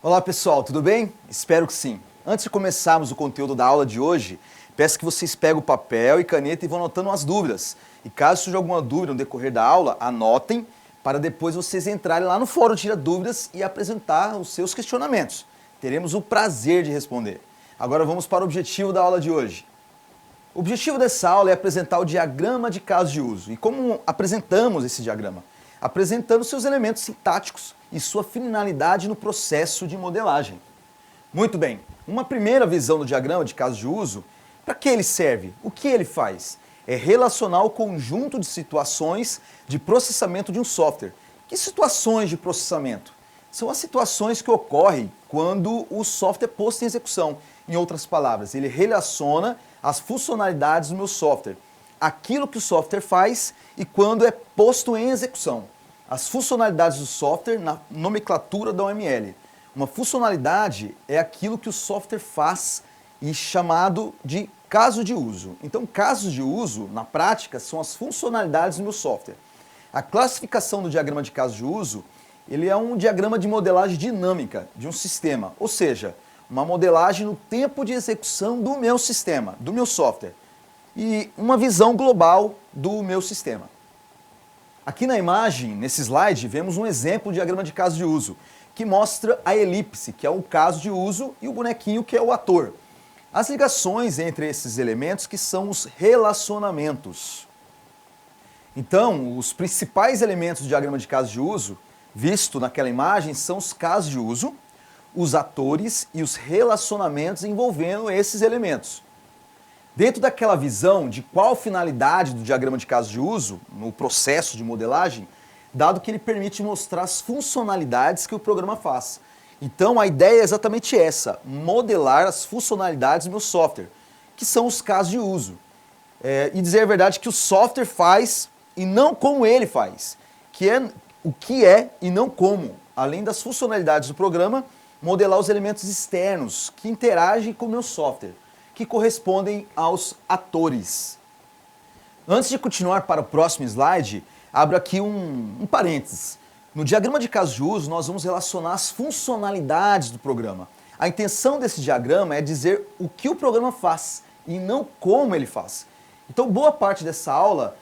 Olá pessoal, tudo bem? Espero que sim. Antes de começarmos o conteúdo da aula de hoje, peço que vocês peguem o papel e caneta e vão anotando as dúvidas. E caso surja alguma dúvida no decorrer da aula, anotem para depois vocês entrarem lá no fórum Tira Dúvidas e apresentar os seus questionamentos. Teremos o prazer de responder. Agora vamos para o objetivo da aula de hoje. O objetivo dessa aula é apresentar o diagrama de caso de uso. E como apresentamos esse diagrama? Apresentando seus elementos sintáticos e sua finalidade no processo de modelagem. Muito bem, uma primeira visão do diagrama de caso de uso, para que ele serve? O que ele faz? É relacionar o conjunto de situações de processamento de um software. Que situações de processamento? São as situações que ocorrem quando o software é posto em execução. Em outras palavras, ele relaciona as funcionalidades do meu software, aquilo que o software faz e quando é posto em execução. As funcionalidades do software na nomenclatura da OML. Uma funcionalidade é aquilo que o software faz e chamado de caso de uso. Então, casos de uso, na prática, são as funcionalidades do meu software. A classificação do diagrama de caso de uso, ele é um diagrama de modelagem dinâmica de um sistema, ou seja, uma modelagem no tempo de execução do meu sistema, do meu software, e uma visão global do meu sistema. Aqui na imagem, nesse slide, vemos um exemplo de diagrama de caso de uso, que mostra a elipse, que é o caso de uso, e o bonequinho, que é o ator. As ligações entre esses elementos que são os relacionamentos. Então, os principais elementos do diagrama de caso de uso, visto naquela imagem, são os casos de uso, os atores e os relacionamentos envolvendo esses elementos. Dentro daquela visão de qual finalidade do diagrama de caso de uso, no processo de modelagem, dado que ele permite mostrar as funcionalidades que o programa faz. Então a ideia é exatamente essa, modelar as funcionalidades do meu software, que são os casos de uso. E dizer a verdade que o software faz e não como ele faz, que é o que é e não como, além das funcionalidades do programa, modelar os elementos externos que interagem com o meu software, que correspondem aos atores. Antes de continuar para o próximo slide, abro aqui um parênteses. No diagrama de caso de uso, nós vamos relacionar as funcionalidades do programa. A intenção desse diagrama é dizer o que o programa faz e não como ele faz. Então, boa parte dessa aula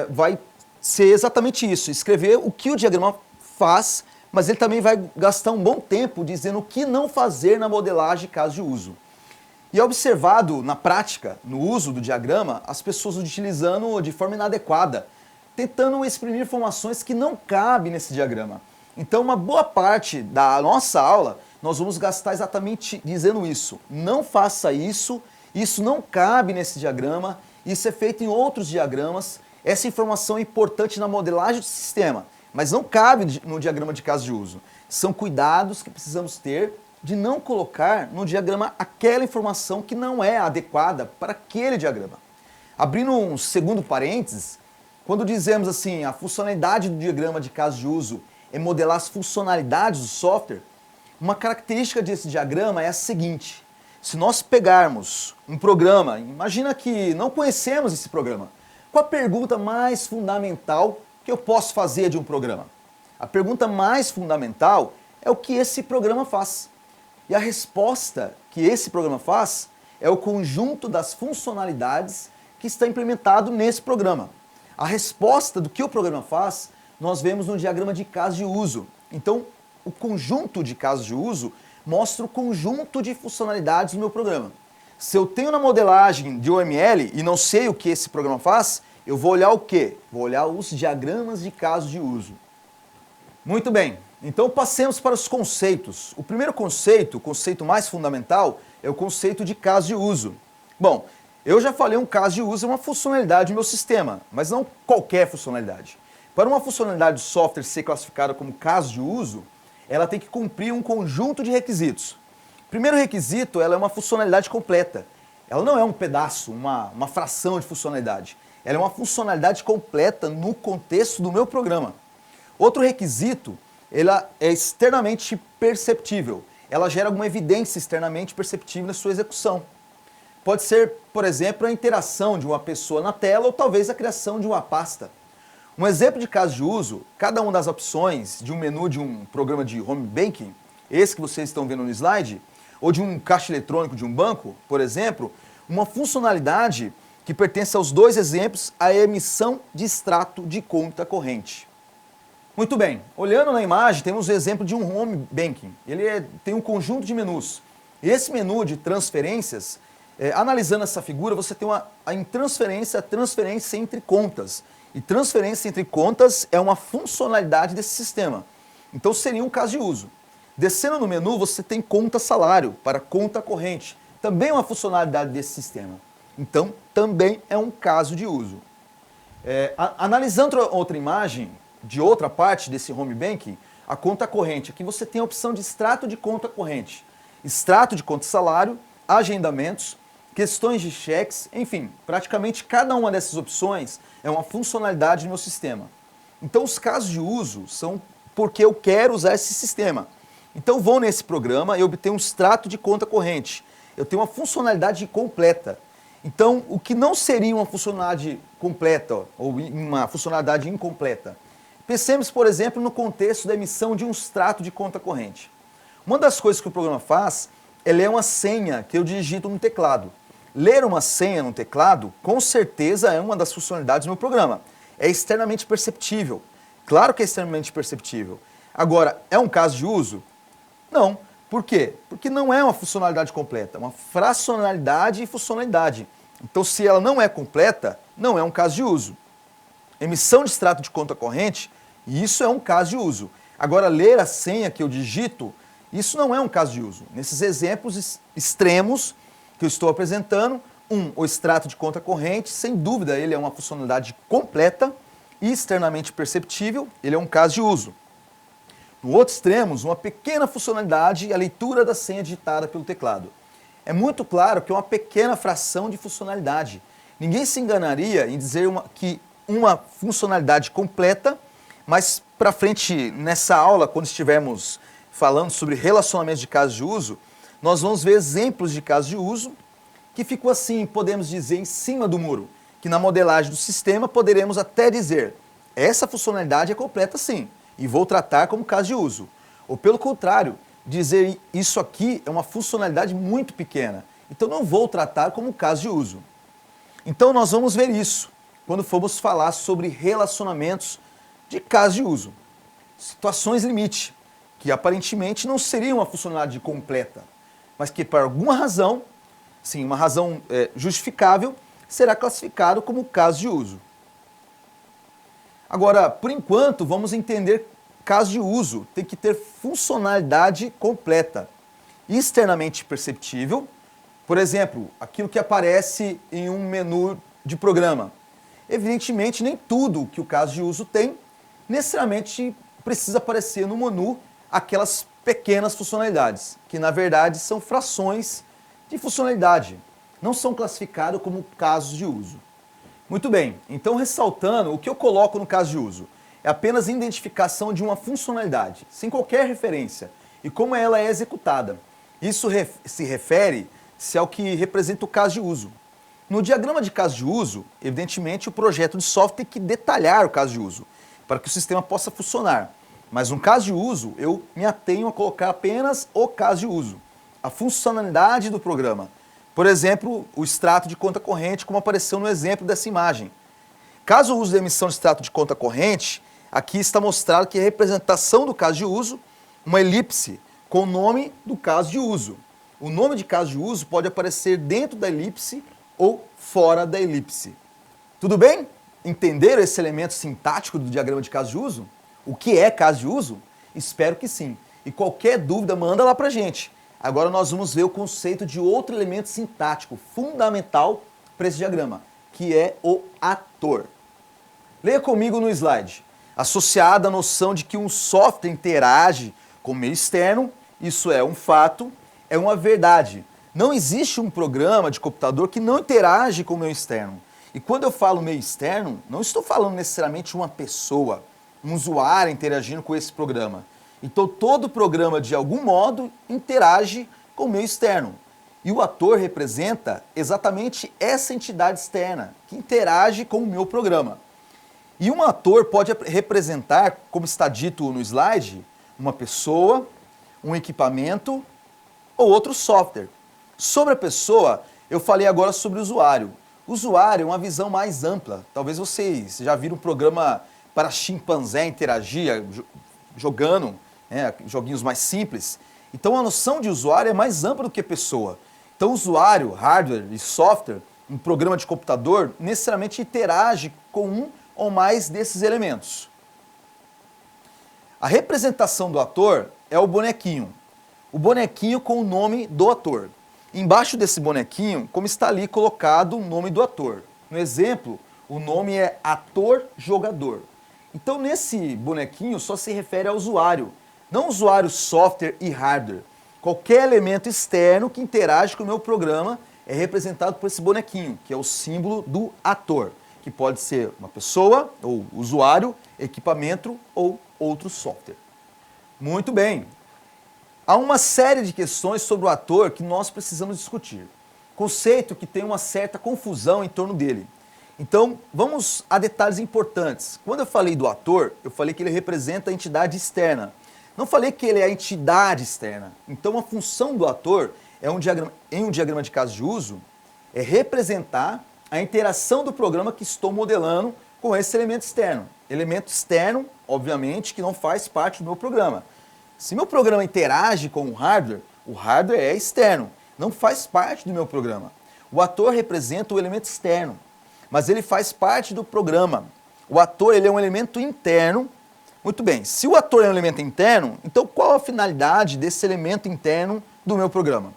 vai ser exatamente isso, escrever o que o diagrama faz, mas ele também vai gastar um bom tempo dizendo o que não fazer na modelagem de caso de uso. E é observado na prática, no uso do diagrama, as pessoas utilizando de forma inadequada, tentando exprimir informações que não cabem nesse diagrama. Então, uma boa parte da nossa aula, nós vamos gastar exatamente dizendo isso. Não faça isso, isso não cabe nesse diagrama, isso é feito em outros diagramas, essa informação é importante na modelagem do sistema, mas não cabe no diagrama de caso de uso. São cuidados que precisamos ter de não colocar no diagrama aquela informação que não é adequada para aquele diagrama. Abrindo um segundo parênteses, quando dizemos assim, a funcionalidade do diagrama de caso de uso é modelar as funcionalidades do software, uma característica desse diagrama é a seguinte: se nós pegarmos um programa, imagina que não conhecemos esse programa, qual a pergunta mais fundamental que eu posso fazer de um programa? A pergunta mais fundamental é o que esse programa faz. E a resposta que esse programa faz é o conjunto das funcionalidades que está implementado nesse programa. A resposta do que o programa faz, nós vemos no diagrama de caso de uso. Então, o conjunto de casos de uso mostra o conjunto de funcionalidades do meu programa. Se eu tenho na modelagem de OML e não sei o que esse programa faz, eu vou olhar o quê? Vou olhar os diagramas de caso de uso. Muito bem. Então passemos para os conceitos. O primeiro conceito, o conceito mais fundamental, é o conceito de caso de uso. Bom, eu já falei, um caso de uso é uma funcionalidade do meu sistema, mas não qualquer funcionalidade. Para uma funcionalidade de software ser classificada como caso de uso, ela tem que cumprir um conjunto de requisitos. Primeiro requisito, ela é uma funcionalidade completa. Ela não é um pedaço, uma fração de funcionalidade. Ela é uma funcionalidade completa no contexto do meu programa. Outro requisito, ela é externamente perceptível. Ela gera alguma evidência externamente perceptível na sua execução. Pode ser, por exemplo, a interação de uma pessoa na tela ou talvez a criação de uma pasta. Um exemplo de caso de uso, cada uma das opções de um menu de um programa de home banking esse que vocês estão vendo no slide, ou de um caixa eletrônico de um banco, por exemplo, uma funcionalidade que pertence aos dois exemplos, a emissão de extrato de conta corrente. Muito bem, olhando na imagem, temos o exemplo de um home banking. Ele tem um conjunto de menus. E esse menu de transferências, analisando essa figura, você tem a transferência entre contas. E transferência entre contas é uma funcionalidade desse sistema. Então seria um caso de uso. Descendo no menu, você tem conta salário para conta corrente. Também é uma funcionalidade desse sistema. Então, também é um caso de uso. Analisando outra imagem, de outra parte desse home banking, a conta corrente. Aqui você tem a opção de extrato de conta corrente, extrato de conta salário, agendamentos, questões de cheques, enfim, praticamente cada uma dessas opções é uma funcionalidade no meu sistema. Então os casos de uso são porque eu quero usar esse sistema. Então vou nesse programa e obtenho um extrato de conta corrente. Eu tenho uma funcionalidade completa. Então o que não seria uma funcionalidade completa ou uma funcionalidade incompleta? Pensemos, por exemplo, no contexto da emissão de um extrato de conta corrente. Uma das coisas que o programa faz é ler uma senha que eu digito no teclado. Ler uma senha no teclado, com certeza, é uma das funcionalidades do meu programa. É externamente perceptível. Claro que é externamente perceptível. Agora, é um caso de uso? Não. Por quê? Porque não é uma funcionalidade completa, é uma fracionalidade e funcionalidade. Então, se ela não é completa, não é um caso de uso. Emissão de extrato de conta corrente, isso é um caso de uso. Agora, ler a senha que eu digito, isso não é um caso de uso. Nesses exemplos extremos que eu estou apresentando, o extrato de conta corrente, sem dúvida, ele é uma funcionalidade completa e externamente perceptível, ele é um caso de uso. No outro extremo, uma pequena funcionalidade, a leitura da senha digitada pelo teclado. É muito claro que é uma pequena fração de funcionalidade. Ninguém se enganaria em dizer que uma funcionalidade completa, mas para frente nessa aula, quando estivermos falando sobre relacionamentos de casos de uso, nós vamos ver exemplos de casos de uso que ficou assim, podemos dizer, em cima do muro, que na modelagem do sistema poderemos até dizer, essa funcionalidade é completa sim, e vou tratar como caso de uso. Ou pelo contrário, dizer isso aqui é uma funcionalidade muito pequena, então não vou tratar como caso de uso. Então nós vamos ver isso quando formos falar sobre relacionamentos de caso de uso. Situações limite, que aparentemente não seriam uma funcionalidade completa, mas que por alguma razão, sim, uma razão justificável, será classificado como caso de uso. Agora, por enquanto, vamos entender caso de uso. Tem que ter funcionalidade completa, externamente perceptível. Por exemplo, aquilo que aparece em um menu de programa. Evidentemente, nem tudo que o caso de uso tem necessariamente precisa aparecer no menu aquelas pequenas funcionalidades, que na verdade são frações de funcionalidade, não são classificados como casos de uso. Muito bem, então ressaltando, o que eu coloco no caso de uso é apenas identificação de uma funcionalidade, sem qualquer referência, e como ela é executada. Isso se refere-se ao que representa o caso de uso. No diagrama de caso de uso, evidentemente o projeto de software tem que detalhar o caso de uso, para que o sistema possa funcionar. Mas no caso de uso, eu me atenho a colocar apenas o caso de uso, a funcionalidade do programa. Por exemplo, o extrato de conta corrente, como apareceu no exemplo dessa imagem. Caso o uso da emissão de extrato de conta corrente, aqui está mostrado que a representação do caso de uso, uma elipse com o nome do caso de uso. O nome de caso de uso pode aparecer dentro da elipse ou fora da elipse. Tudo bem? Entenderam esse elemento sintático do diagrama de caso de uso? O que é caso de uso? Espero que sim. E qualquer dúvida, manda lá pra gente. Agora nós vamos ver o conceito de outro elemento sintático fundamental para esse diagrama, que é o ator. Leia comigo no slide. Associada à noção de que um software interage com o meio externo, isso é um fato, é uma verdade. Não existe um programa de computador que não interage com o meio externo. E quando eu falo meio externo, não estou falando necessariamente uma pessoa, um usuário interagindo com esse programa. Então todo programa, de algum modo, interage com o meio externo. E o ator representa exatamente essa entidade externa, que interage com o meu programa. E um ator pode representar, como está dito no slide, uma pessoa, um equipamento ou outro software. Sobre a pessoa, eu falei agora sobre o usuário. O usuário é uma visão mais ampla. Talvez vocês já viram um programa para chimpanzé interagir, jogando, né, joguinhos mais simples. Então a noção de usuário é mais ampla do que pessoa. Então usuário, hardware e software, um programa de computador, necessariamente interage com um ou mais desses elementos. A representação do ator é o bonequinho. O bonequinho com o nome do ator. Embaixo desse bonequinho, como está ali colocado o nome do ator. No exemplo, o nome é ator-jogador. Então, nesse bonequinho só se refere ao usuário, não usuário, software e hardware. Qualquer elemento externo que interage com o meu programa é representado por esse bonequinho, que é o símbolo do ator, que pode ser uma pessoa, ou usuário, equipamento ou outro software. Muito bem. Há uma série de questões sobre o ator que nós precisamos discutir. Conceito que tem uma certa confusão em torno dele. Então, vamos a detalhes importantes. Quando eu falei do ator, eu falei que ele representa a entidade externa. Não falei que ele é a entidade externa. Então, a função do ator em um diagrama de caso de uso é representar a interação do programa que estou modelando com esse elemento externo. Elemento externo, obviamente, que não faz parte do meu programa. Se meu programa interage com o hardware é externo, não faz parte do meu programa. O ator representa o elemento externo, mas ele faz parte do programa. O ator ele é um elemento interno. Muito bem, se o ator é um elemento interno, então qual a finalidade desse elemento interno do meu programa?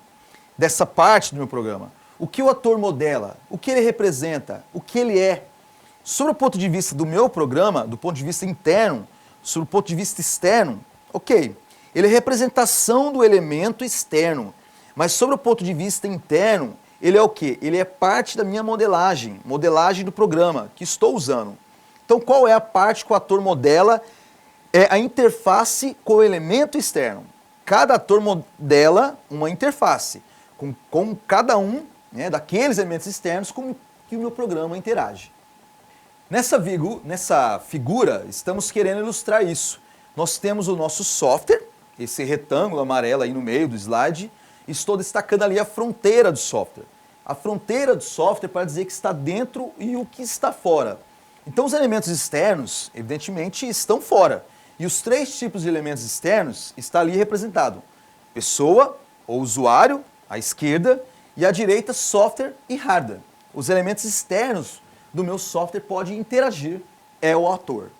Dessa parte do meu programa? O que o ator modela? O que ele representa? O que ele é? Sobre o ponto de vista do meu programa, do ponto de vista interno, sobre o ponto de vista externo, ok. Ele é representação do elemento externo, mas sobre o ponto de vista interno, ele é o quê? Ele é parte da minha modelagem do programa que estou usando. Então qual é a parte que o ator modela? É a interface com o elemento externo. Cada ator modela uma interface com cada um, né, daqueles elementos externos com que o meu programa interage. Nessa figura, estamos querendo ilustrar isso. Nós temos o nosso software, esse retângulo amarelo aí no meio do slide, e estou destacando ali a fronteira do software. A fronteira do software para dizer que está dentro e o que está fora. Então os elementos externos, evidentemente, estão fora. E os três tipos de elementos externos estão ali representados. Pessoa ou usuário, à esquerda, e à direita, software e hardware. Os elementos externos do meu software podem interagir, é o ator.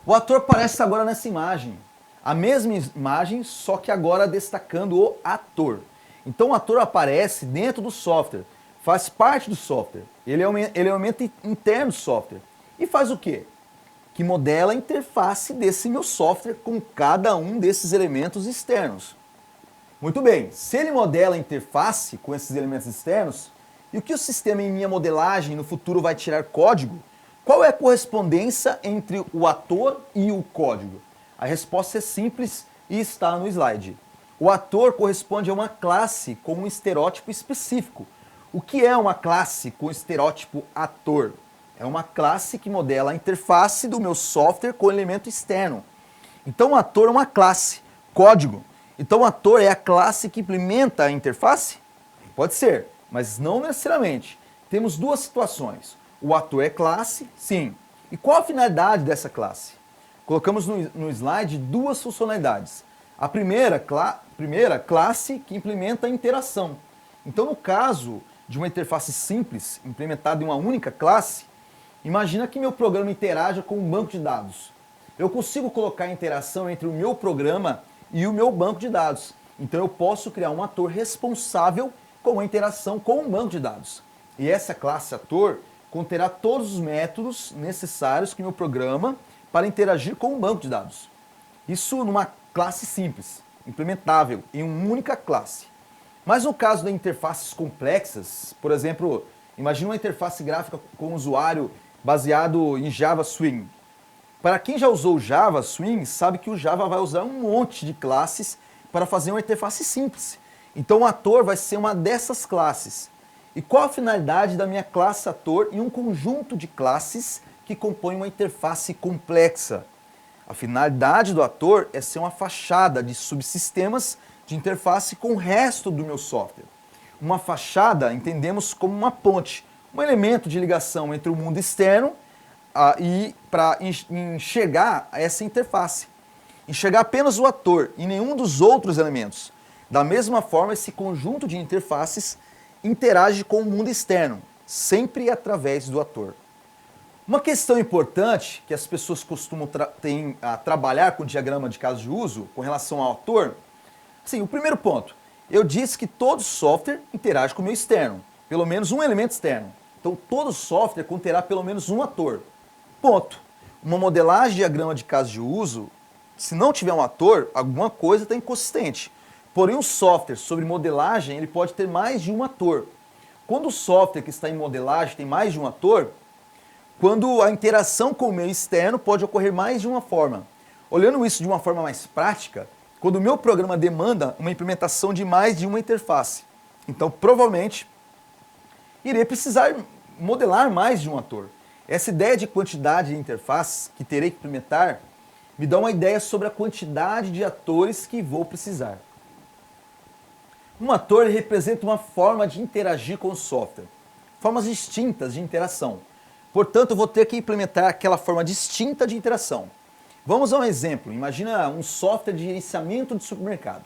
O ator aparece agora nessa imagem. A mesma imagem, só que agora destacando o ator. Então o ator aparece dentro do software, faz parte do software. Ele é um elemento interno do software. E faz o quê? Que modela a interface desse meu software com cada um desses elementos externos. Muito bem, se ele modela a interface com esses elementos externos, e o que o sistema em minha modelagem no futuro vai tirar código, qual é a correspondência entre o ator e o código? A resposta é simples e está no slide. O ator corresponde a uma classe com um estereótipo específico. O que é uma classe com estereótipo ator? É uma classe que modela a interface do meu software com elemento externo. Então o ator é uma classe, código. Então o ator é a classe que implementa a interface? Pode ser, mas não necessariamente. Temos duas situações. O ator é classe, sim. E qual a finalidade dessa classe? Colocamos no slide duas funcionalidades. A primeira, classe que implementa a interação. Então, no caso de uma interface simples, implementada em uma única classe, imagina que meu programa interaja com um banco de dados. Eu consigo colocar a interação entre o meu programa e o meu banco de dados. Então, eu posso criar um ator responsável com a interação com um banco de dados. E essa classe ator conterá todos os métodos necessários que meu programa para interagir com um banco de dados. Isso numa classe simples, implementável em uma única classe. Mas no caso de interfaces complexas, por exemplo, imagine uma interface gráfica com um usuário baseado em Java Swing. Para quem já usou Java Swing, sabe que o Java vai usar um monte de classes para fazer uma interface simples. Então o ator vai ser uma dessas classes. E qual a finalidade da minha classe ator em um conjunto de classes que compõem uma interface complexa? A finalidade do ator é ser uma fachada de subsistemas de interface com o resto do meu software. Uma fachada entendemos como uma ponte, um elemento de ligação entre o mundo externo e para enxergar essa interface. Enxergar apenas o ator e nenhum dos outros elementos. Da mesma forma, esse conjunto de interfaces interage com o mundo externo, sempre através do ator. Uma questão importante que as pessoas costumam trabalhar com o diagrama de caso de uso com relação ao ator, sim, o primeiro ponto, eu disse que todo software interage com o meio externo, pelo menos um elemento externo. Então todo software conterá pelo menos um ator. Ponto. Uma modelagem de diagrama de caso de uso, se não tiver um ator, alguma coisa está inconsistente. Porém, um software sobre modelagem ele pode ter mais de um ator. Quando o software que está em modelagem tem mais de um ator, quando a interação com o meio externo pode ocorrer mais de uma forma. Olhando isso de uma forma mais prática, quando o meu programa demanda uma implementação de mais de uma interface, então provavelmente irei precisar modelar mais de um ator. Essa ideia de quantidade de interfaces que terei que implementar me dá uma ideia sobre a quantidade de atores que vou precisar. Um ator representa uma forma de interagir com o software, formas distintas de interação. Portanto, eu vou ter que implementar aquela forma distinta de interação. Vamos a um exemplo. Imagina um software de gerenciamento de supermercado.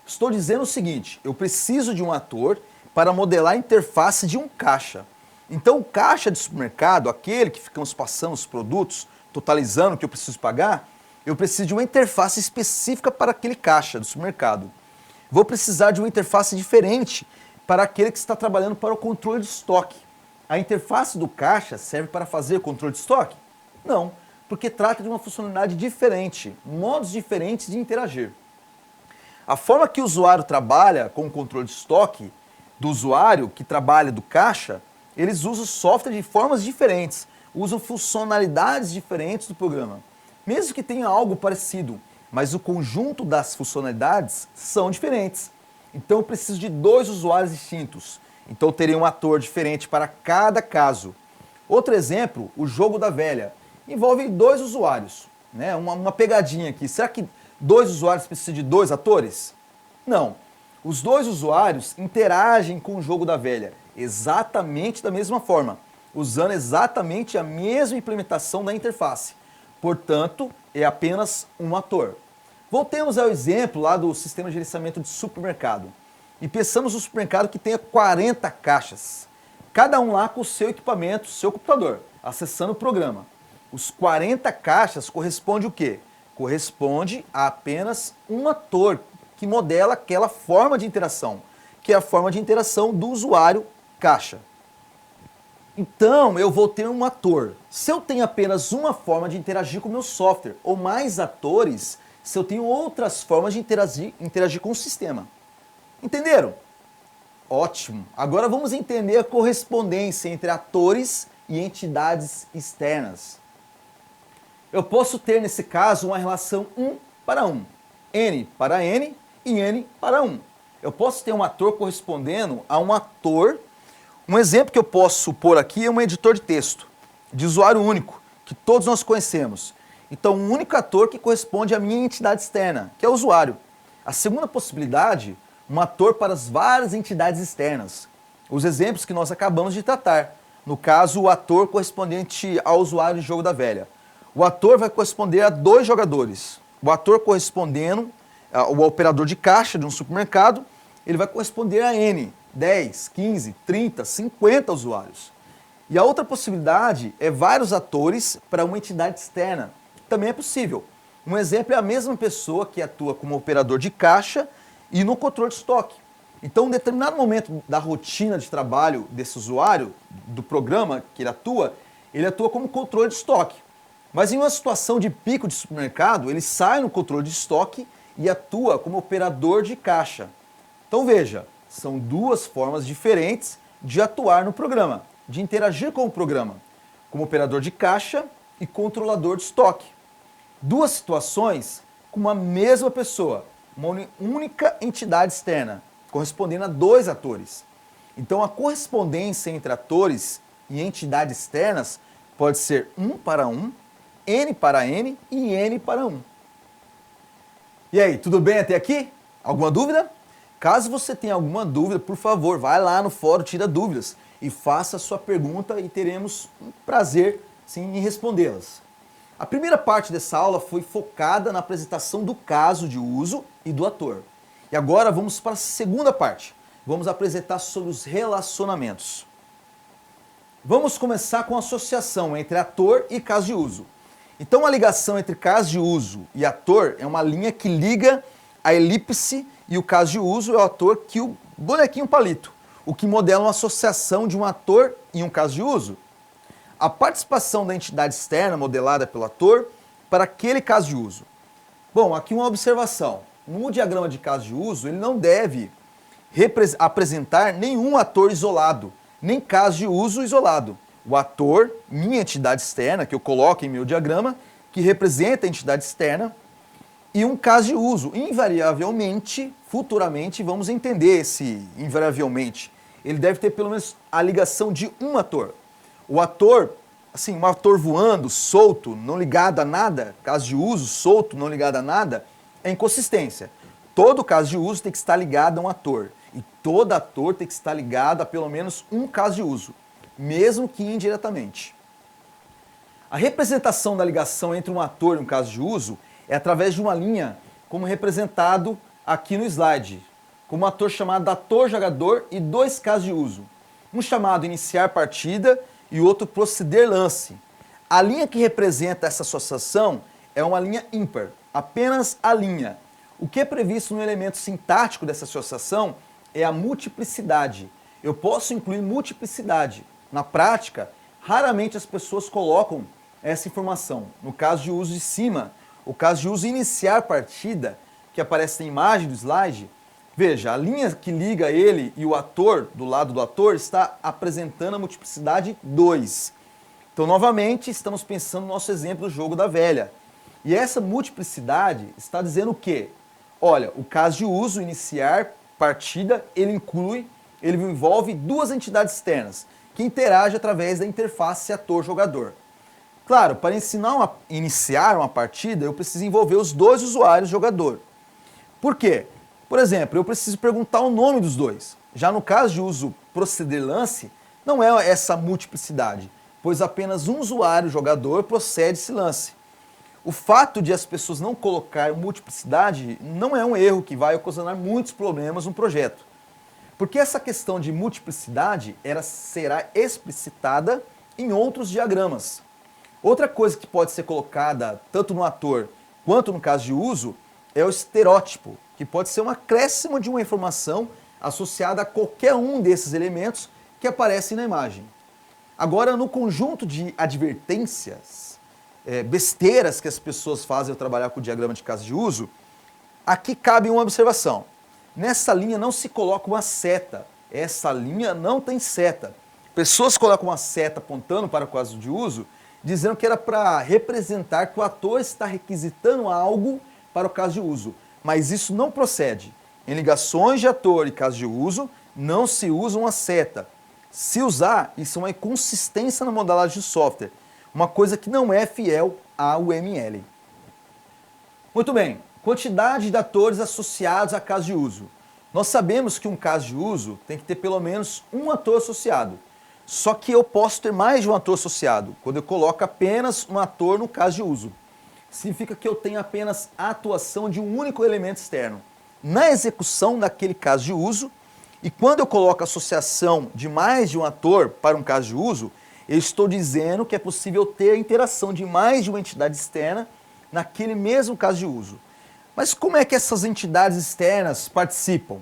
Estou dizendo o seguinte, eu preciso de um ator para modelar a interface de um caixa. Então, o caixa de supermercado, aquele que ficamos passando os produtos, totalizando o que eu preciso pagar, eu preciso de uma interface específica para aquele caixa do supermercado. Vou precisar de uma interface diferente para aquele que está trabalhando para o controle de estoque. A interface do caixa serve para fazer o controle de estoque? Não, porque trata de uma funcionalidade diferente, modos diferentes de interagir. A forma que o usuário trabalha com o controle de estoque do usuário que trabalha do caixa, eles usam software de formas diferentes, usam funcionalidades diferentes do programa. Mesmo que tenha algo parecido, mas o conjunto das funcionalidades são diferentes. Então eu preciso de dois usuários distintos. Então eu terei um ator diferente para cada caso. Outro exemplo, o jogo da velha. Envolve dois usuários. Né? Uma pegadinha aqui. Será que dois usuários precisam de dois atores? Não. Os dois usuários interagem com o jogo da velha exatamente da mesma forma, usando exatamente a mesma implementação da interface. Portanto, é apenas um ator. Voltemos ao exemplo lá do sistema de gerenciamento de supermercado. E pensamos no supermercado que tenha 40 caixas. Cada um lá com o seu equipamento, seu computador, acessando o programa. Os 40 caixas corresponde o quê? Corresponde a apenas um ator que modela aquela forma de interação, que é a forma de interação do usuário caixa. Então, eu vou ter um ator. Se eu tenho apenas uma forma de interagir com o meu software, ou mais atores, se eu tenho outras formas de interagir com o sistema. Entenderam? Ótimo. Agora vamos entender a correspondência entre atores e entidades externas. Eu posso ter, nesse caso, uma relação 1 para 1. N para N e N para 1. Eu posso ter um ator correspondendo a um ator. Um exemplo que eu posso supor aqui é um editor de texto, de usuário único, que todos nós conhecemos. Então, um único ator que corresponde à minha entidade externa, que é o usuário. A segunda possibilidade, um ator para as várias entidades externas. Os exemplos que nós acabamos de tratar. No caso, o ator correspondente ao usuário de jogo da velha. O ator vai corresponder a dois jogadores. O ator correspondendo ao operador de caixa de um supermercado, ele vai corresponder a N, 10, 15, 30, 50 usuários. E a outra possibilidade é vários atores para uma entidade externa. Também é possível. Um exemplo é a mesma pessoa que atua como operador de caixa e no controle de estoque. Então, em determinado momento da rotina de trabalho desse usuário, do programa que ele atua como controle de estoque. Mas em uma situação de pico de supermercado, ele sai no controle de estoque e atua como operador de caixa. Então veja, são duas formas diferentes de atuar no programa, de interagir com o programa, como operador de caixa e controlador de estoque. Duas situações com uma mesma pessoa, uma única entidade externa, correspondendo a dois atores. Então a correspondência entre atores e entidades externas pode ser 1 para 1, N para N e N para 1. E aí, tudo bem até aqui? Alguma dúvida? Caso você tenha alguma dúvida, por favor, vai lá no fórum Tira Dúvidas e faça a sua pergunta e teremos um prazer sim, em respondê-las. A primeira parte dessa aula foi focada na apresentação do caso de uso e do ator. E agora vamos para a segunda parte. Vamos apresentar sobre os relacionamentos. Vamos começar com a associação entre ator e caso de uso. Então a ligação entre caso de uso e ator é uma linha que liga a elipse e o caso de uso é o ator que o bonequinho palito, o que modela uma associação de um ator e um caso de uso. A participação da entidade externa modelada pelo ator para aquele caso de uso. Bom, aqui uma observação. No diagrama de caso de uso, ele não deve apresentar nenhum ator isolado, nem caso de uso isolado. O ator, minha entidade externa, que eu coloco em meu diagrama, que representa a entidade externa, e um caso de uso. Invariavelmente, futuramente, vamos entender esse invariavelmente. Ele deve ter pelo menos a ligação de um ator. O ator, assim, um ator voando, solto, não ligado a nada, caso de uso, solto, não ligado a nada, é inconsistência. Todo caso de uso tem que estar ligado a um ator. E todo ator tem que estar ligado a pelo menos um caso de uso, mesmo que indiretamente. A representação da ligação entre um ator e um caso de uso é através de uma linha, como representado aqui no slide, como um ator chamado ator-jogador e dois casos de uso. Um chamado iniciar partida e o outro proceder lance. A linha que representa essa associação é uma linha ímpar, apenas a linha. O que é previsto no elemento sintático dessa associação é a multiplicidade. Eu posso incluir multiplicidade. Na prática, raramente as pessoas colocam essa informação. No caso de uso de cima, o caso de uso iniciar partida, que aparece na imagem do slide, veja, a linha que liga ele e o ator, do lado do ator, está apresentando a multiplicidade 2. Então, novamente, estamos pensando no nosso exemplo do jogo da velha. E essa multiplicidade está dizendo o quê? Olha, o caso de uso, iniciar, partida, ele envolve duas entidades externas, que interagem através da interface ator-jogador. Claro, para iniciar uma partida, eu preciso envolver os dois usuários jogador. Por quê? Por exemplo, eu preciso perguntar o nome dos dois. Já no caso de uso proceder lance, não é essa multiplicidade, pois apenas um usuário jogador procede esse lance. O fato de as pessoas não colocar multiplicidade não é um erro que vai ocasionar muitos problemas no projeto. Porque essa questão de multiplicidade será explicitada em outros diagramas. Outra coisa que pode ser colocada tanto no ator quanto no caso de uso é o estereótipo, que pode ser um acréscimo de uma informação associada a qualquer um desses elementos que aparecem na imagem. Agora, no conjunto de advertências, besteiras que as pessoas fazem ao trabalhar com o diagrama de caso de uso, aqui cabe uma observação. Nessa linha não se coloca uma seta. Essa linha não tem seta. Pessoas colocam uma seta apontando para o caso de uso, dizendo que era para representar que o ator está requisitando algo para o caso de uso. Mas isso não procede. Em ligações de ator e caso de uso, não se usa uma seta. Se usar, isso é uma inconsistência na modelagem de software. Uma coisa que não é fiel à UML. Muito bem. Quantidade de atores associados a caso de uso. Nós sabemos que um caso de uso tem que ter pelo menos um ator associado. Só que eu posso ter mais de um ator associado, quando eu coloco apenas um ator no caso de uso. Significa que eu tenho apenas a atuação de um único elemento externo na execução daquele caso de uso, e quando eu coloco a associação de mais de um ator para um caso de uso, eu estou dizendo que é possível ter a interação de mais de uma entidade externa naquele mesmo caso de uso. Mas como é que essas entidades externas participam?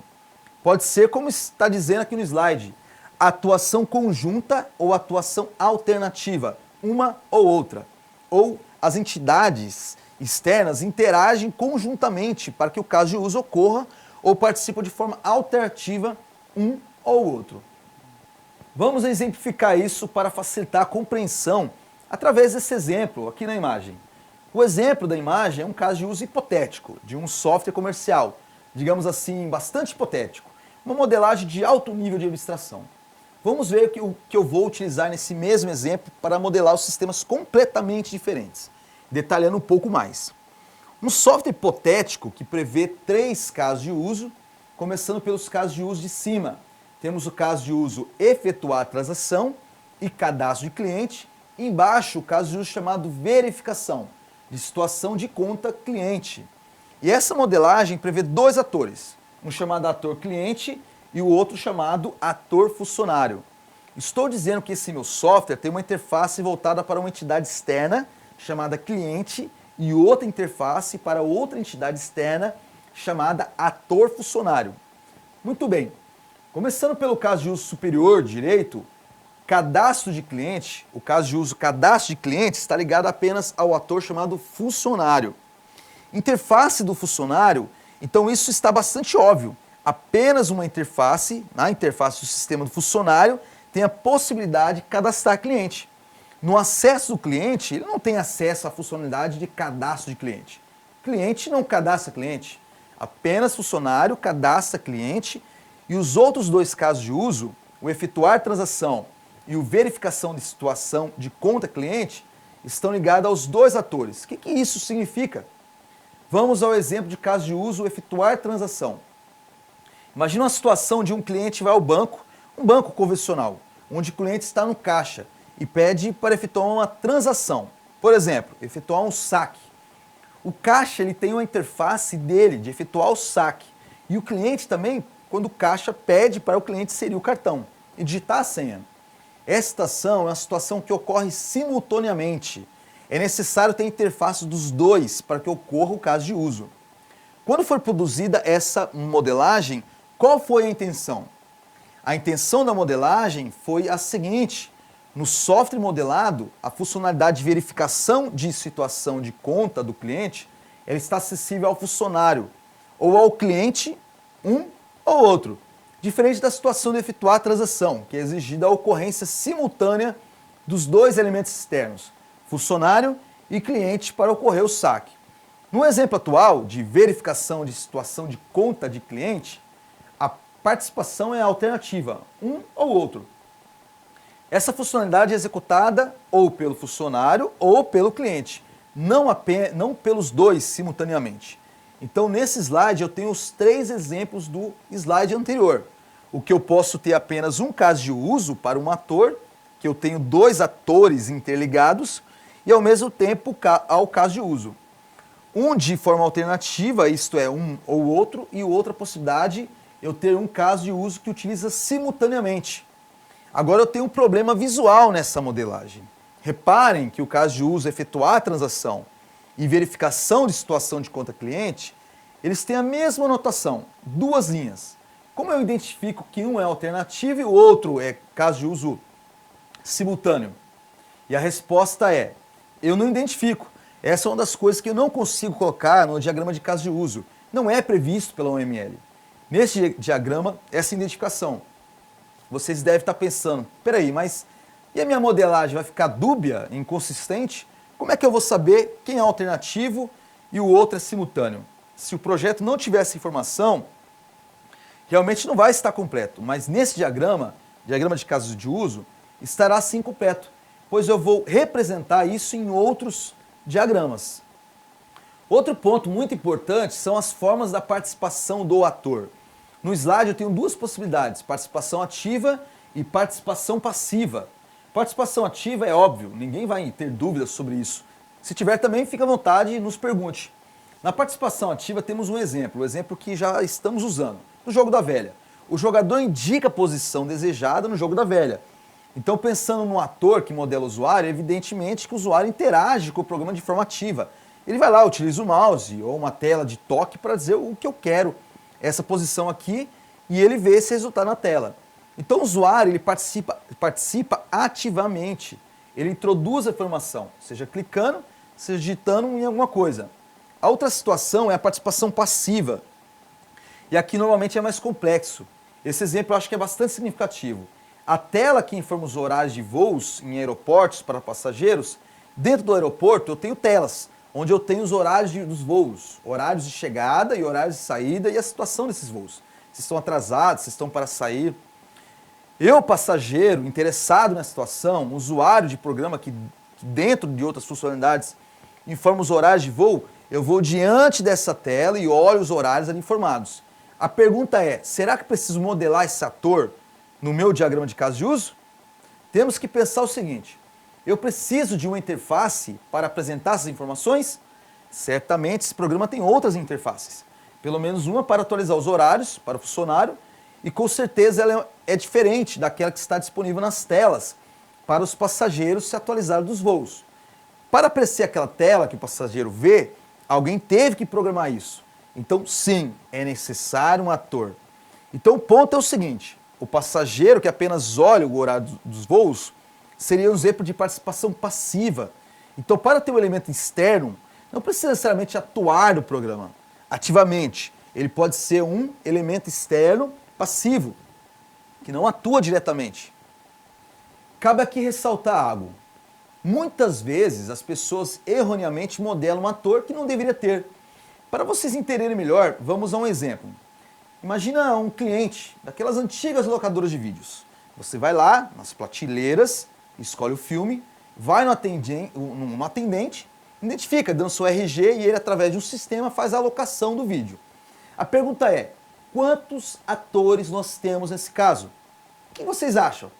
Pode ser como está dizendo aqui no slide, atuação conjunta ou atuação alternativa, uma ou outra. Ou as entidades externas interagem conjuntamente para que o caso de uso ocorra ou participam de forma alternativa um ou outro. Vamos exemplificar isso para facilitar a compreensão através desse exemplo aqui na imagem. O exemplo da imagem é um caso de uso hipotético de um software comercial, digamos assim, bastante hipotético, uma modelagem de alto nível de abstração. Vamos ver o que eu vou utilizar nesse mesmo exemplo para modelar os sistemas completamente diferentes. detalhando um pouco mais. Um software hipotético que prevê 3 casos de uso, começando pelos casos de uso de cima. Temos o caso de uso efetuar transação e cadastro de cliente. E embaixo, o caso de uso chamado verificação, de situação de conta cliente. E essa modelagem prevê 2 atores, um chamado ator cliente e o outro chamado ator funcionário. Estou dizendo que esse meu software tem uma interface voltada para uma entidade externa, chamada cliente, e outra interface para outra entidade externa, chamada ator funcionário. Muito bem, começando pelo caso de uso superior direito, cadastro de cliente, o caso de uso cadastro de cliente está ligado apenas ao ator chamado funcionário. Interface do funcionário, então isso está bastante óbvio. Apenas uma interface, na interface do sistema do funcionário, tem a possibilidade de cadastrar cliente. No acesso do cliente, ele não tem acesso à funcionalidade de cadastro de cliente. Cliente não cadastra cliente. Apenas funcionário cadastra cliente e os outros 2 casos de uso, o efetuar transação e o verificação de situação de conta cliente, estão ligados aos 2 atores. O que isso significa? Vamos ao exemplo de caso de uso, o efetuar transação. Imagina uma situação de um cliente vai ao banco, um banco convencional, onde o cliente está no caixa e pede para efetuar uma transação. Por exemplo, efetuar um saque. O caixa ele tem uma interface dele de efetuar o saque. E o cliente também, quando o caixa pede para o cliente inserir o cartão e digitar a senha. Essa situação é uma situação que ocorre simultaneamente. É necessário ter interface dos 2 para que ocorra o caso de uso. Quando for produzida essa modelagem, qual foi a intenção? A intenção da modelagem foi a seguinte: no software modelado, a funcionalidade de verificação de situação de conta do cliente, ela está acessível ao funcionário ou ao cliente, um ou outro, diferente da situação de efetuar a transação, que é exigida a ocorrência simultânea dos 2 elementos externos, funcionário e cliente, para ocorrer o saque. No exemplo atual de verificação de situação de conta de cliente, a participação é alternativa, um ou outro. Essa funcionalidade é executada ou pelo funcionário ou pelo cliente, não pelos 2 simultaneamente. Então, nesse slide, eu tenho os 3 exemplos do slide anterior. O que eu posso ter apenas um caso de uso para um ator, que eu tenho 2 atores interligados, e ao mesmo tempo ao caso de uso. Um de forma alternativa, isto é, um ou outro, e outra possibilidade, eu ter um caso de uso que utiliza simultaneamente. Agora eu tenho um problema visual nessa modelagem. Reparem que o caso de uso efetuar a transação e verificação de situação de conta cliente, eles têm a mesma notação, 2 linhas. Como eu identifico que um é alternativo e o outro é caso de uso simultâneo? E a resposta é, eu não identifico. Essa é uma das coisas que eu não consigo colocar no diagrama de caso de uso. Não é previsto pela OML. Nesse diagrama, essa identificação. Vocês devem estar pensando, peraí, mas e a minha modelagem vai ficar dúbia, inconsistente? Como é que eu vou saber quem é alternativo e o outro é simultâneo? Se o projeto não tiver essa informação, realmente não vai estar completo. Mas nesse diagrama de casos de uso, estará sim completo, pois eu vou representar isso em outros diagramas. Outro ponto muito importante são as formas da participação do ator. No slide eu tenho 2 possibilidades, participação ativa e participação passiva. Participação ativa é óbvio, ninguém vai ter dúvidas sobre isso. Se tiver também, fica à vontade e nos pergunte. Na participação ativa temos um exemplo, o exemplo que já estamos usando, no jogo da velha. O jogador indica a posição desejada no jogo da velha. Então, pensando no ator que modela o usuário, evidentemente que o usuário interage com o programa de forma ativa. Ele vai lá, utiliza o mouse ou uma tela de toque para dizer o que eu quero, essa posição aqui, e ele vê esse resultado na tela. Então o usuário ele participa ativamente, ele introduz a informação, seja clicando, seja digitando em alguma coisa. A outra situação é a participação passiva, e aqui normalmente é mais complexo. Esse exemplo eu acho que é bastante significativo. A tela que informa os horários de voos em aeroportos para passageiros, dentro do aeroporto eu tenho telas, onde eu tenho os horários dos voos, horários de chegada e horários de saída e a situação desses voos. Se estão atrasados, se estão para sair. Eu, passageiro, interessado na situação, usuário de programa que dentro de outras funcionalidades, informa os horários de voo, eu vou diante dessa tela e olho os horários ali informados. A pergunta é, será que preciso modelar esse ator no meu diagrama de caso de uso? Temos que pensar o seguinte, eu preciso de uma interface para apresentar essas informações? Certamente esse programa tem outras interfaces, pelo menos uma para atualizar os horários para o funcionário e com certeza ela é diferente daquela que está disponível nas telas para os passageiros se atualizarem dos voos. Para aparecer aquela tela que o passageiro vê, alguém teve que programar isso. Então, sim, é necessário um ator. Então, o ponto é o seguinte, o passageiro que apenas olha o horário dos voos seria um exemplo de participação passiva. Então, para ter um elemento externo, não precisa necessariamente atuar no programa ativamente. Ele pode ser um elemento externo passivo, que não atua diretamente. Cabe aqui ressaltar algo. Muitas vezes as pessoas erroneamente modelam um ator que não deveria ter. Para vocês entenderem melhor, vamos a um exemplo. Imagina um cliente daquelas antigas locadoras de vídeos. Você vai lá nas prateleiras, escolhe o filme, vai no atendente, identifica, dando seu RG e ele através de um sistema faz a alocação do vídeo. A pergunta é, quantos atores nós temos nesse caso? O que vocês acham?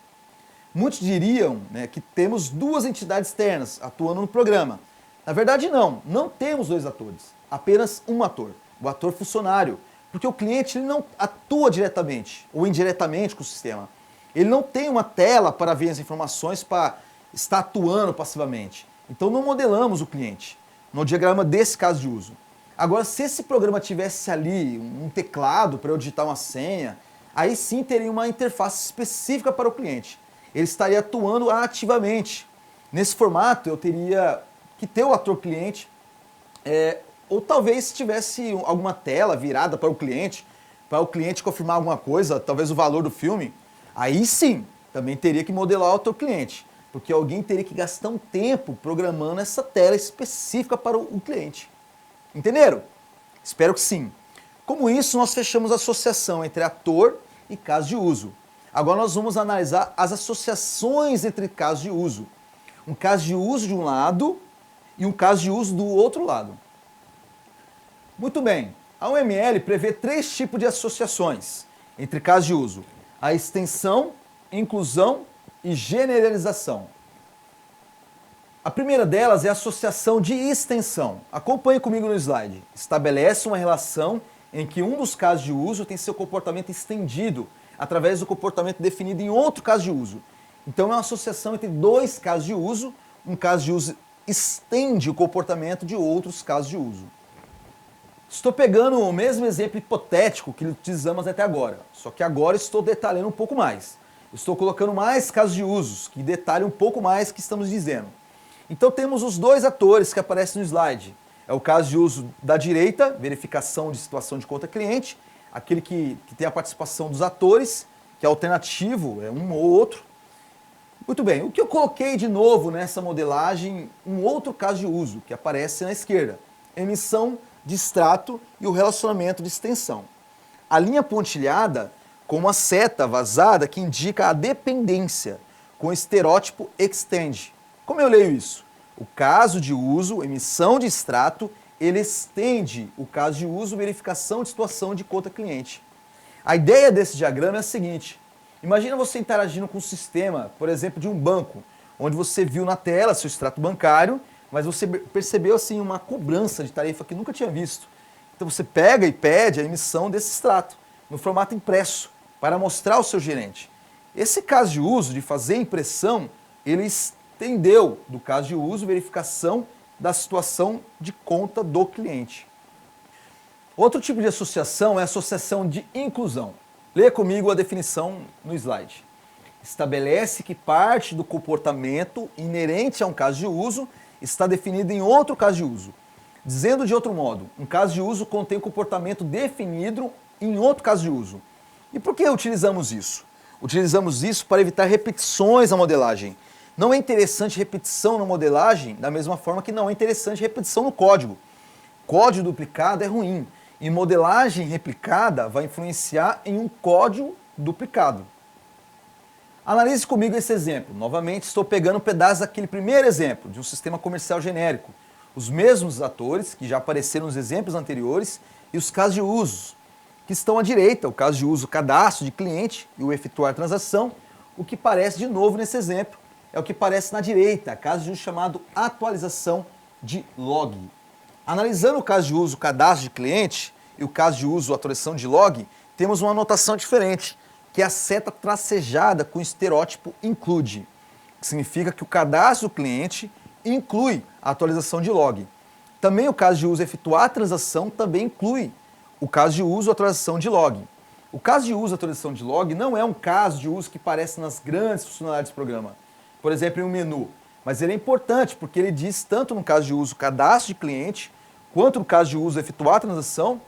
Muitos diriam, né, que temos duas entidades externas atuando no programa. Na verdade não temos dois atores, apenas um ator, o ator funcionário, porque o cliente ele não atua diretamente ou indiretamente com o sistema. Ele não tem uma tela para ver as informações para estar atuando passivamente. Então não modelamos o cliente no diagrama desse caso de uso. Agora, se esse programa tivesse ali um teclado para eu digitar uma senha, aí sim teria uma interface específica para o cliente. Ele estaria atuando ativamente. Nesse formato, eu teria que ter o ator cliente, ou talvez tivesse alguma tela virada para o cliente confirmar alguma coisa, talvez o valor do filme, aí sim, também teria que modelar o ator cliente, porque alguém teria que gastar um tempo programando essa tela específica para o cliente. Entenderam? Espero que sim. Como isso, nós fechamos a associação entre ator e caso de uso. Agora nós vamos analisar as associações entre casos de uso. Um caso de uso de um lado e um caso de uso do outro lado. Muito bem, a UML prevê 3 tipos de associações entre casos de uso. A extensão, inclusão e generalização. A primeira delas é a associação de extensão. Acompanhe comigo no slide. Estabelece uma relação em que um dos casos de uso tem seu comportamento estendido através do comportamento definido em outro caso de uso. Então é uma associação entre 2 casos de uso, um caso de uso estende o comportamento de outros casos de uso. Estou pegando o mesmo exemplo hipotético que utilizamos até agora, só que agora estou detalhando um pouco mais. Estou colocando mais casos de usos, que detalham um pouco mais o que estamos dizendo. Então temos os 2 atores que aparecem no slide. É o caso de uso da direita, verificação de situação de conta cliente, aquele que tem a participação dos atores, que é alternativo, é um ou outro. Muito bem, o que eu coloquei de novo nessa modelagem, um outro caso de uso, que aparece na esquerda, emissão de extrato e o relacionamento de extensão. A linha pontilhada com uma seta vazada que indica a dependência, com o estereótipo extend. Como eu leio isso? O caso de uso, emissão de extrato, ele estende o caso de uso, verificação de situação de conta cliente. A ideia desse diagrama é a seguinte, imagina você interagindo com um sistema, por exemplo, de um banco, onde você viu na tela seu extrato bancário, mas você percebeu assim uma cobrança de tarifa que nunca tinha visto. Então você pega e pede a emissão desse extrato, no formato impresso, para mostrar ao seu gerente. Esse caso de uso, de fazer impressão, ele estendeu do caso de uso, verificação da situação de conta do cliente. Outro tipo de associação é a associação de inclusão. Leia comigo a definição no slide. Estabelece que parte do comportamento inerente a um caso de uso está definido em outro caso de uso. Dizendo de outro modo, um caso de uso contém comportamento definido em outro caso de uso. E por que utilizamos isso? Utilizamos isso para evitar repetições na modelagem. Não é interessante repetição na modelagem da mesma forma que não é interessante repetição no código. Código duplicado é ruim e modelagem replicada vai influenciar em um código duplicado. Analise comigo esse exemplo. Novamente estou pegando um pedaço daquele primeiro exemplo de um sistema comercial genérico, os mesmos atores que já apareceram nos exemplos anteriores e os casos de uso, que estão à direita, o caso de uso cadastro de cliente e o efetuar transação. O que parece de novo nesse exemplo é o que parece na direita, caso de uso chamado atualização de log. Analisando o caso de uso cadastro de cliente e o caso de uso atualização de log, temos uma anotação diferente, que é a seta tracejada com o estereótipo include, que significa que o cadastro do cliente inclui a atualização de log. Também o caso de uso efetuar a transação também inclui o caso de uso atualização de log. O caso de uso atualização de log não é um caso de uso que aparece nas grandes funcionalidades do programa, por exemplo, em um menu, mas ele é importante porque ele diz tanto no caso de uso cadastro de cliente, quanto no caso de uso efetuar a transação,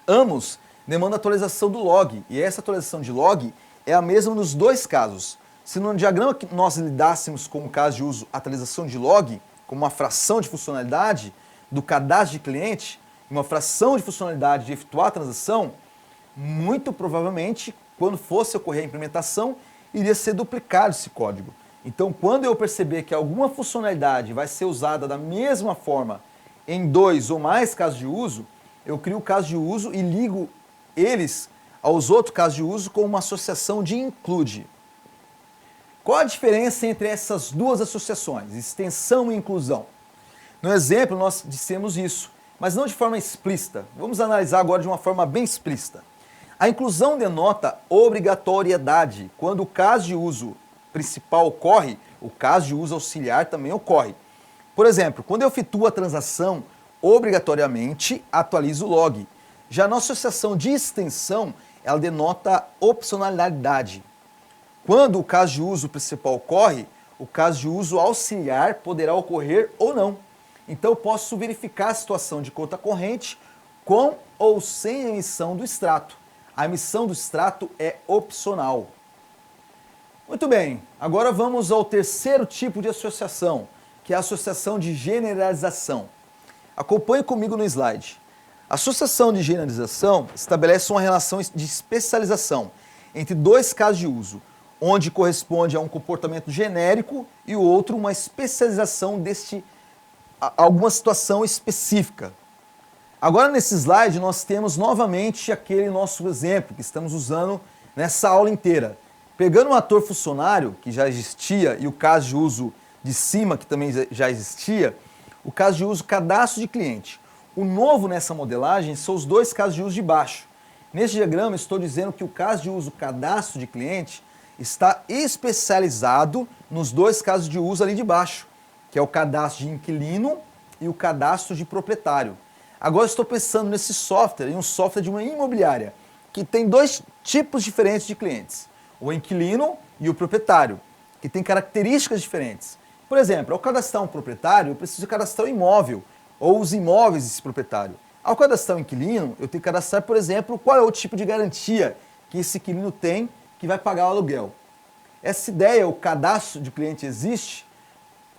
ambos demandam atualização do log, e essa atualização de log é a mesma nos dois casos. Se no diagrama que nós lidássemos como caso de uso atualização de log, como uma fração de funcionalidade do cadastro de cliente, uma fração de funcionalidade de efetuar a transação, muito provavelmente, quando fosse ocorrer a implementação, iria ser duplicado esse código. Então, quando eu perceber que alguma funcionalidade vai ser usada da mesma forma em dois ou mais casos de uso, eu crio o caso de uso e ligo eles aos outros casos de uso com uma associação de include. Qual a diferença entre essas duas associações, extensão e inclusão? No exemplo, nós dissemos isso, mas não de forma explícita. Vamos analisar agora de uma forma bem explícita. A inclusão denota obrigatoriedade. Quando o caso de uso principal ocorre, o caso de uso auxiliar também ocorre. Por exemplo, quando eu efetuo a transação, obrigatoriamente atualizo o log. Já na associação de extensão, ela denota opcionalidade. Quando o caso de uso principal ocorre, o caso de uso auxiliar poderá ocorrer ou não. Então eu posso verificar a situação de conta corrente com ou sem a emissão do extrato. A emissão do extrato é opcional. Muito bem, agora vamos ao terceiro tipo de associação, que é a associação de generalização. Acompanhe comigo no slide. A associação de generalização estabelece uma relação de especialização entre dois casos de uso, onde corresponde a um comportamento genérico e o outro uma especialização a alguma situação específica. Agora nesse slide nós temos novamente aquele nosso exemplo que estamos usando nessa aula inteira. Pegando um ator funcionário, que já existia, e o caso de uso de cima, que também já existia, o caso de uso cadastro de cliente. O novo nessa modelagem são os dois casos de uso de baixo. Neste diagrama estou dizendo que o caso de uso cadastro de cliente está especializado nos dois casos de uso ali de baixo, que é o cadastro de inquilino e o cadastro de proprietário. Agora estou pensando nesse software, em um software de uma imobiliária, que tem dois tipos diferentes de clientes, o inquilino e o proprietário, que tem características diferentes. Por exemplo, ao cadastrar um proprietário, eu preciso cadastrar o imóvel, ou os imóveis desse proprietário. Ao cadastrar um inquilino, eu tenho que cadastrar, por exemplo, qual é o tipo de garantia que esse inquilino tem que vai pagar o aluguel. Essa ideia, o cadastro de cliente existe.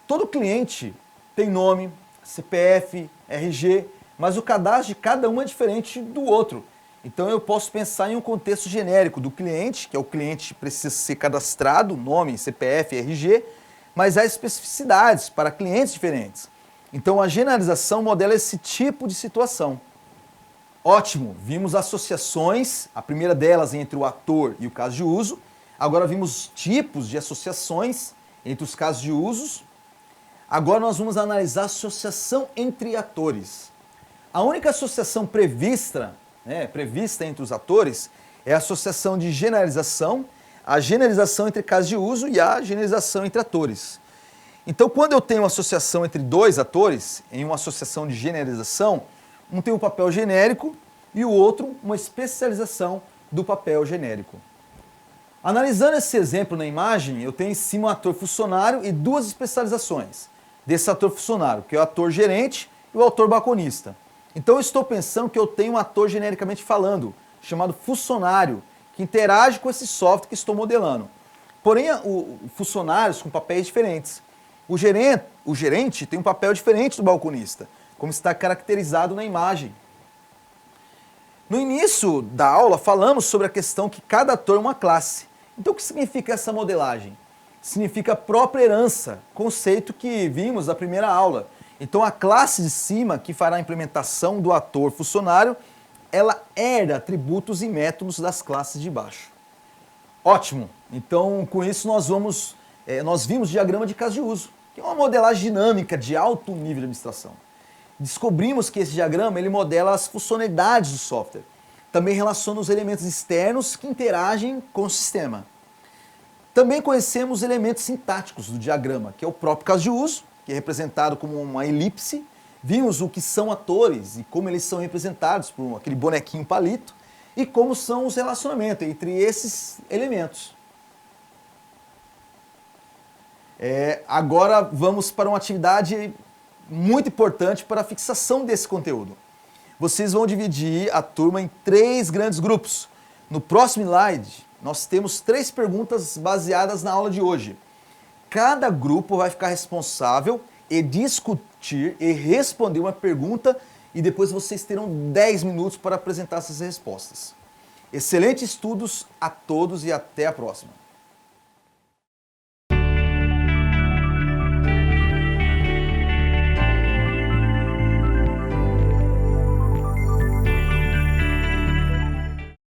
Todo cliente tem nome, CPF, RG, mas o cadastro de cada um é diferente do outro. Então eu posso pensar em um contexto genérico do cliente, que é o cliente precisa ser cadastrado, nome, CPF, RG, mas há especificidades para clientes diferentes. Então a generalização modela esse tipo de situação. Ótimo, vimos associações, a primeira delas entre o ator e o caso de uso. Agora vimos tipos de associações entre os casos de usos. Agora nós vamos analisar a associação entre atores. A única associação prevista entre os atores é a associação de generalização, a generalização entre casos de uso e a generalização entre atores. Então, quando eu tenho uma associação entre dois atores, em uma associação de generalização, um tem um papel genérico e o outro uma especialização do papel genérico. Analisando esse exemplo na imagem, eu tenho em cima um ator funcionário e duas especializações desse ator funcionário, que é o ator gerente e o ator balconista. Então eu estou pensando que eu tenho um ator genericamente falando, chamado funcionário, que interage com esse software que estou modelando. Porém, funcionários com papéis diferentes. O gerente tem um papel diferente do balconista, como está caracterizado na imagem. No início da aula, falamos sobre a questão que cada ator é uma classe. Então, o que significa essa modelagem? Significa própria herança, conceito que vimos na primeira aula. Então a classe de cima, que fará a implementação do ator funcionário, ela herda atributos e métodos das classes de baixo. Ótimo! Então com isso nós vimos o diagrama de caso de uso, que é uma modelagem dinâmica de alto nível de abstração. Descobrimos que esse diagrama ele modela as funcionalidades do software. Também relaciona os elementos externos que interagem com o sistema. Também conhecemos os elementos sintáticos do diagrama, que é o próprio caso de uso, que é representado como uma elipse. Vimos o que são atores e como eles são representados por aquele bonequinho palito e como são os relacionamentos entre esses elementos. Agora vamos para uma atividade muito importante para a fixação desse conteúdo. Vocês vão dividir a turma em 3 grandes grupos. No próximo slide, nós temos 3 perguntas baseadas na aula de hoje. Cada grupo vai ficar responsável e discutir e responder uma pergunta e depois vocês terão 10 minutos para apresentar essas respostas. Excelentes estudos a todos e até a próxima.